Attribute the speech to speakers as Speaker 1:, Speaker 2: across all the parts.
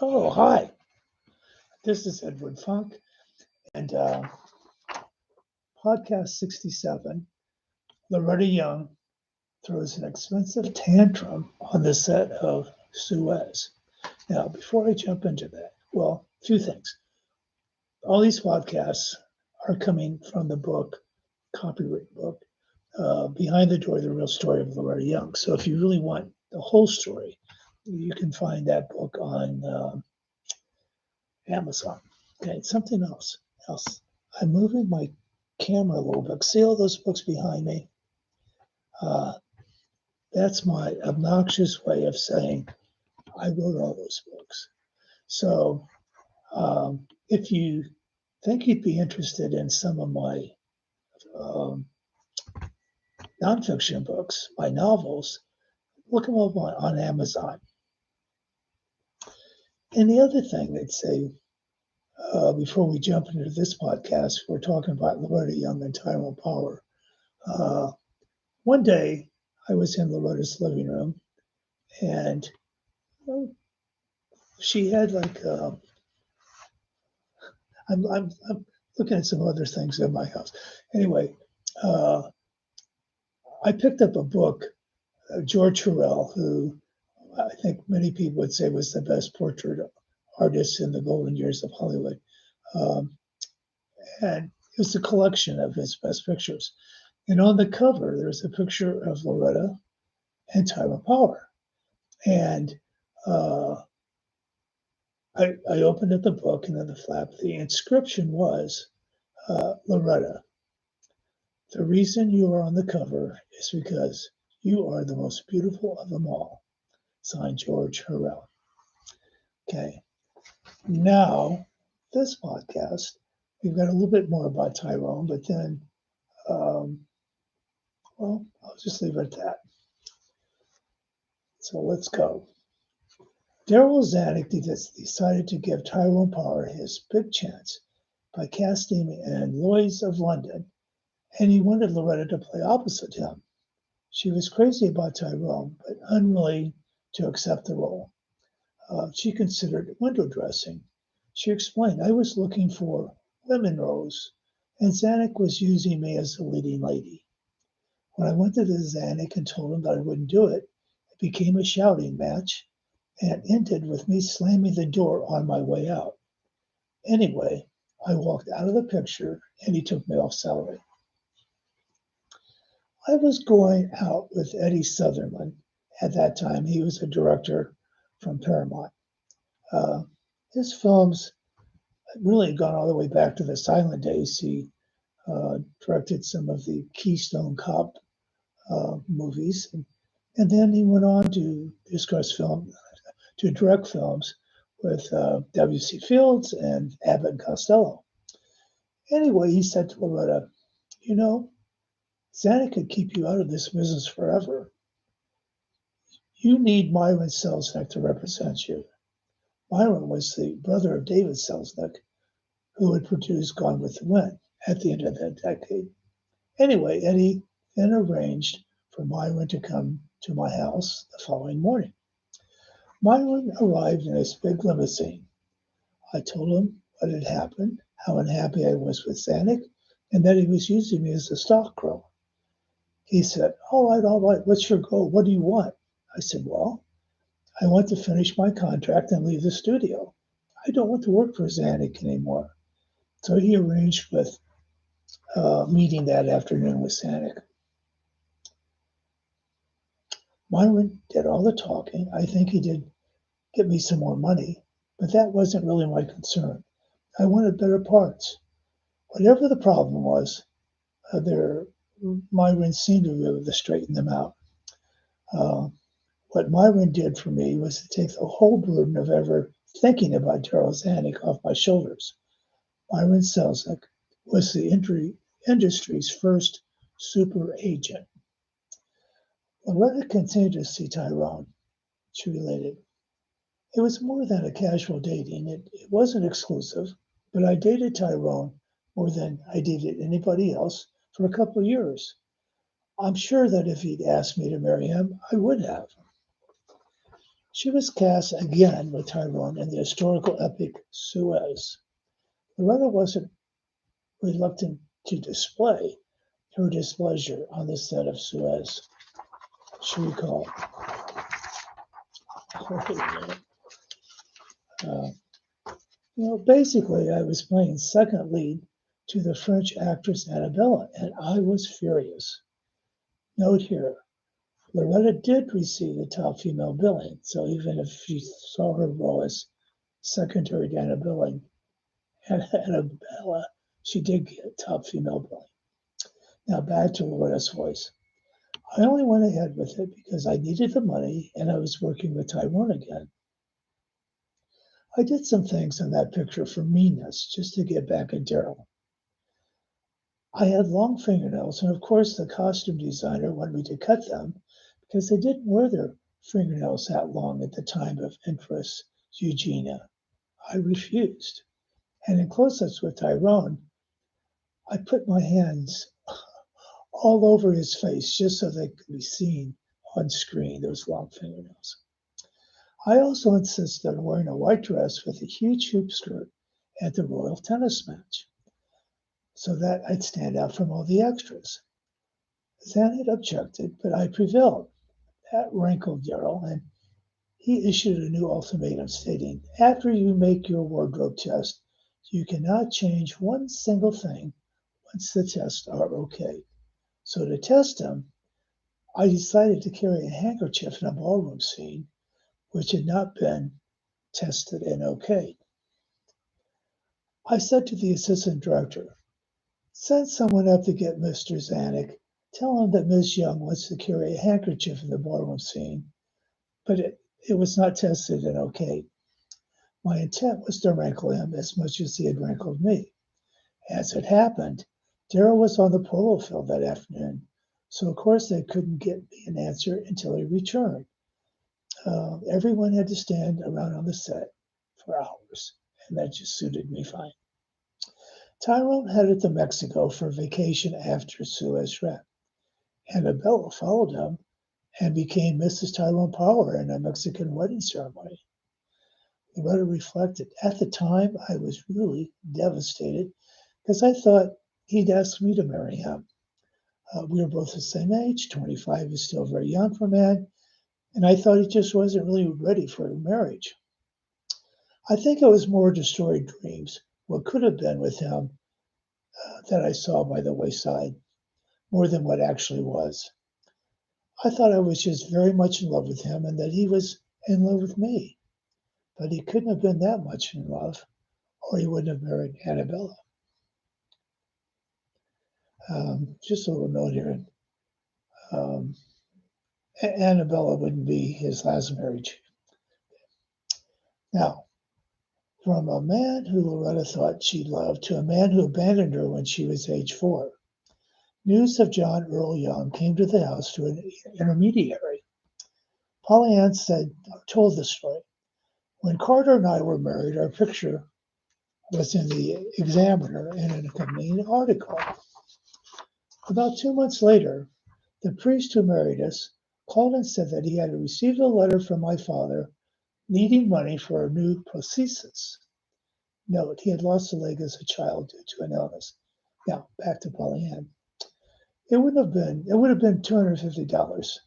Speaker 1: Oh, hi. This is Edward Funk, and podcast 67. Loretta Young throws an expensive tantrum on the set of SUEZ. Now, before I jump into that, well, a few things. All these podcasts are coming from the book, copyright book, Behind the Door, the Real Story of Loretta Young. So if you really want the whole story, you can find that book on Amazon. Okay, something else. I'm moving my camera a little bit. See all those books behind me? That's my obnoxious way of saying I wrote all those books. So if you think you'd be interested in some of my um, nonfiction books, my novels, look them up on Amazon. And the other thing I'd say before we jump into this podcast, we're talking about Loretta Young and Tyrone Power. One day I was in Loretta's living room, and she had like I'm looking at some other things in my house. Anyway, I picked up a book, George Hurrell, who I think many people would say was the best portrait artist in the golden years of Hollywood, and it was a collection of his best pictures. And on the cover, there's a picture of Loretta and Tyrone Power. And I opened up the book, and then the flap. The inscription was, Loretta, the reason you are on the cover is because you are the most beautiful of them all. Signed, George Hurrell. Okay. Now, this podcast, we've got a little bit more about Tyrone, but then, well, I'll just leave it at that. So let's go. Darryl Zanuck decided to give Tyrone Power his big chance by casting in Lloyd's of London, and he wanted Loretta to play opposite him. She was crazy about Tyrone, but unwilling to accept the role. She considered window dressing. She explained, I was looking for women roles, and Zanuck was using me as the leading lady. When I went to the Zanuck and told him that I wouldn't do it, it became a shouting match and ended with me slamming the door on my way out. Anyway, I walked out of the picture and he took me off salary. I was going out with Eddie Sutherland at that time. He was a director from Paramount. His films really had gone all the way back to the silent days. He directed some of the Keystone Cop movies, and then he went on to direct films with W.C. Fields and Abbott and Costello. Anyway, he said to Loretta, you know, Zanuck could keep you out of this business forever. You need Myron Selznick to represent you. Myron was the brother of David Selznick, who had produced Gone with the Wind at the end of that decade. Anyway, Eddie then arranged for Myron to come to my house the following morning. Myron arrived in his big limousine. I told him what had happened, how unhappy I was with Zanuck, and that he was using me as a stock crow. He said, all right, what's your goal? What do you want? I said, well, I want to finish my contract and leave the studio. I don't want to work for Zanuck anymore. So he arranged with meeting that afternoon with Zanuck. Myron did all the talking. I think he did get me some more money, but that wasn't really my concern. I wanted better parts. Whatever the problem was, Myron seemed to be able to straighten them out. What Myron did for me was to take the whole burden of ever thinking about Darryl Zanuck off my shoulders. Myron Selznick was the industry's first super agent. Loretta continued to see Tyrone, she related. It was more than a casual dating. It wasn't exclusive, but I dated Tyrone more than I dated anybody else for a couple of years. I'm sure that if he'd asked me to marry him, I would have. She was cast again with Tyrone in the historical epic SUEZ. Loretta wasn't reluctant to display her displeasure on the set of SUEZ. She recalled, uh, basically, I was playing second lead to the French actress Annabella, and I was furious. Note here, Loretta did receive the top female billing, so even if she saw her role as secondary to Annabella, she did get top female billing. Now back to Loretta's voice. I only went ahead with it because I needed the money and I was working with Tyrone again. I did some things in that picture for meanness, just to get back at Darryl. I had long fingernails, and of course the costume designer wanted me to cut them because they didn't wear their fingernails that long at the time of Empress Eugenia. I refused. And in close-ups with Tyrone, I put my hands all over his face just so they could be seen on screen, those long fingernails. I also insisted on wearing a white dress with a huge hoop skirt at the royal tennis match so that I'd stand out from all the extras. Zanuck objected, but I prevailed. That rankled Darryl, and he issued a new ultimatum stating, after you make your wardrobe test, you cannot change one single thing once the tests are okay. So to test him, I decided to carry a handkerchief in a ballroom scene, which had not been tested and okayed. I said to the assistant director, send someone up to get Mr. Zanuck. Tell him that Ms. Young wants to carry a handkerchief in the ballroom scene, but it was not tested and okayed. My intent was to rankle him as much as he had rankled me. As it happened, Darryl was on the polo field that afternoon, so of course they couldn't get me an answer until he returned. Everyone had to stand around on the set for hours, and that just suited me fine. Tyrone headed to Mexico for vacation after SUEZ wreck. Annabella followed him and became Mrs. Tyrone Power in a Mexican wedding ceremony. Loretta reflected, at the time, I was really devastated because I thought he'd asked me to marry him. We were both the same age, 25 is still very young for a man, and I thought he just wasn't really ready for marriage. I think it was more destroyed dreams, what could have been with him that I saw by the wayside, more than what actually was. I thought I was just very much in love with him and that he was in love with me. But he couldn't have been that much in love, or he wouldn't have married Annabella. Just a little note here. Annabella wouldn't be his last marriage. Now, from a man who Loretta thought she loved to a man who abandoned her when she was age 4, news of John Earl Young came to the house through an intermediary. Polly Ann told the story. When Carter and I were married, our picture was in the Examiner and an accompanying article. About 2 months later, the priest who married us called and said that he had received a letter from my father needing money for a new prosthesis. Note, he had lost a leg as a child due to an illness. Now, back to Pollyann. It would have been $250.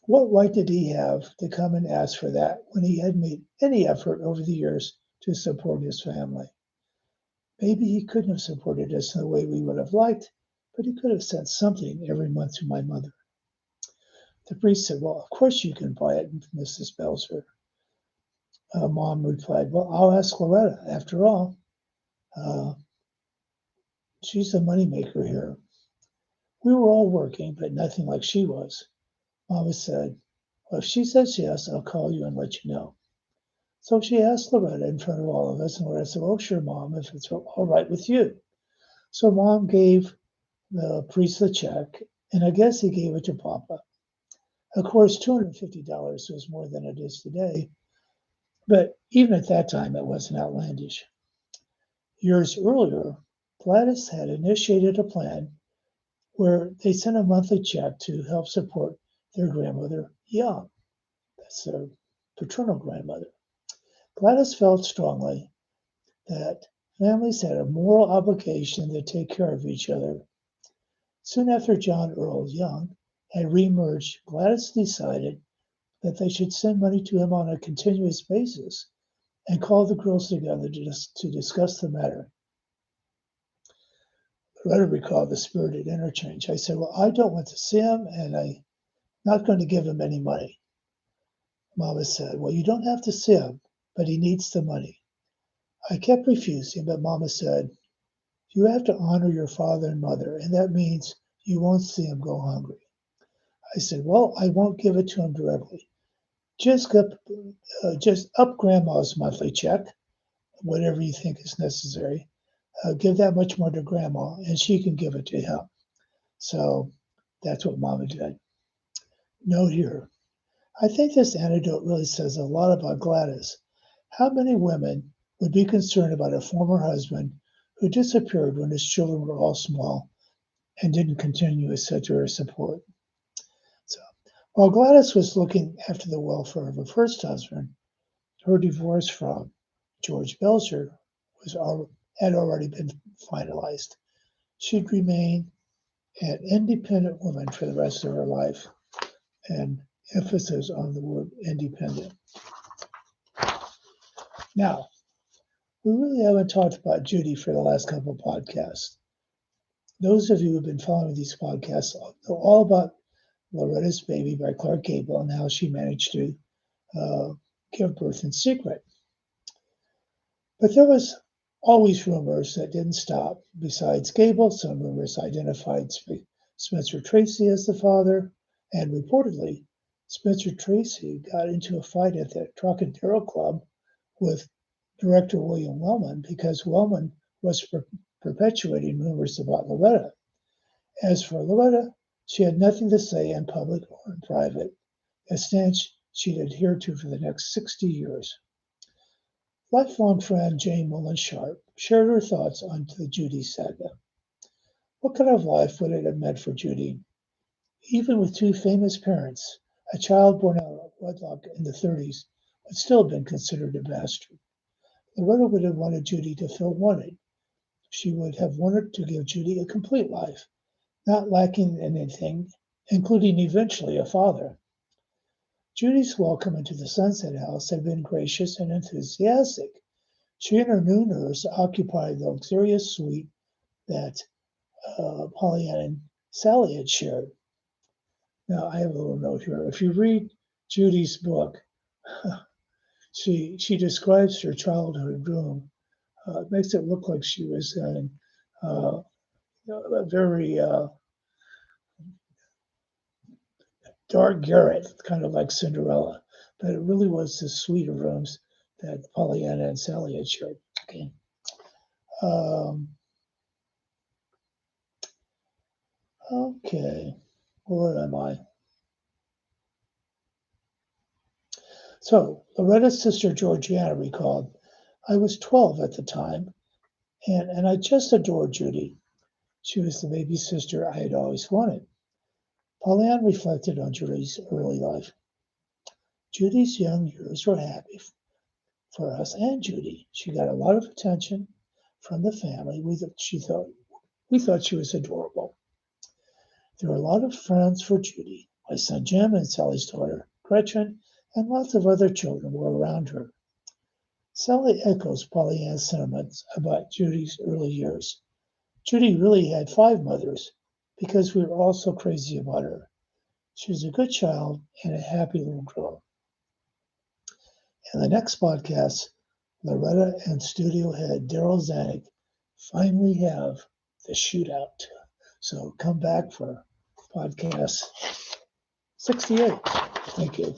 Speaker 1: What right did he have to come and ask for that when he had made any effort over the years to support his family? Maybe he couldn't have supported us in the way we would have liked, but he could have sent something every month to my mother. The priest said, well, of course you can buy it, Mrs. Belzer. Mom replied, well, I'll ask Loretta. After all, she's the moneymaker here. We were all working, but nothing like she was. Mama said, well, if she says yes, I'll call you and let you know. So she asked Loretta in front of all of us, and Loretta said, oh, sure, Mom, if it's all right with you. So Mom gave the priest the check, and I guess he gave it to Papa. Of course, $250 was more than it is today, but even at that time, it wasn't outlandish. Years earlier, Gladys had initiated a plan where they sent a monthly check to help support their grandmother, Young. That's their paternal grandmother. Gladys felt strongly that families had a moral obligation to take care of each other. Soon after John Earl Young had reemerged, Gladys decided that they should send money to him on a continuous basis and call the girls together to discuss the matter. Loretta recalled the spirited interchange. I said, well, I don't want to see him, and I'm not going to give him any money. Mama said, well, you don't have to see him, but he needs the money. I kept refusing, but Mama said, you have to honor your father and mother, and that means you won't see him go hungry. I said, well, I won't give it to him directly. Just up Grandma's monthly check, whatever you think is necessary. Give that much more to Grandma, and she can give it to him. So that's what Mama did. Note here, I think this anecdote really says a lot about Gladys. How many women would be concerned about a former husband who disappeared when his children were all small and didn't continue his support? So, while Gladys was looking after the welfare of her first husband, her divorce from George Belcher had already been finalized. She'd remain an independent woman for the rest of her life, and emphasis on the word independent. Now, we really haven't talked about Judy for the last couple of podcasts. Those of you who have been following these podcasts know all about Loretta's Baby by Clark Gable and how she managed to give birth in secret. But there was always rumors that didn't stop. Besides Gable, some rumors identified Spencer Tracy as the father, and reportedly, Spencer Tracy got into a fight at the Trocadero Club with director William Wellman because Wellman was perpetuating rumors about Loretta. As for Loretta, she had nothing to say in public or in private, a stance she'd adhered to for the next 60 years. Lifelong friend Jane Mullen Sharp shared her thoughts on the Judy saga. What kind of life would it have meant for Judy? Even with two famous parents, a child born out of wedlock in the 30s would still have been considered a bastard. Loretta would have wanted Judy to feel wanted. She would have wanted to give Judy a complete life, not lacking anything, including eventually a father. Judy's welcome into the Sunset House had been gracious and enthusiastic. She and her new nurse occupied the luxurious suite that Pollyanna and Sally had shared. Now, I have a little note here. If you read Judy's book, she describes her childhood room. It makes it look like she was in a very dark garret, kind of like Cinderella. But it really was the suite of rooms that Pollyanna and Sally had shared. Okay. Okay. Where am I? So Loretta's sister Georgiana recalled, I was 12 at the time, and I just adored Judy. She was the baby sister I had always wanted. Pollyanna reflected on Judy's early life. Judy's young years were happy for us and Judy. She got a lot of attention from the family. We thought she was adorable. There were a lot of friends for Judy. My son Jim and Sally's daughter Gretchen and lots of other children were around her. Sally echoes Pollyanna's sentiments about Judy's early years. Judy really had 5 mothers because we were all so crazy about her. She was a good child and a happy little girl. In the next podcast, Loretta and studio head Darryl Zanuck finally have the shootout. So come back for podcast 68. Thank you.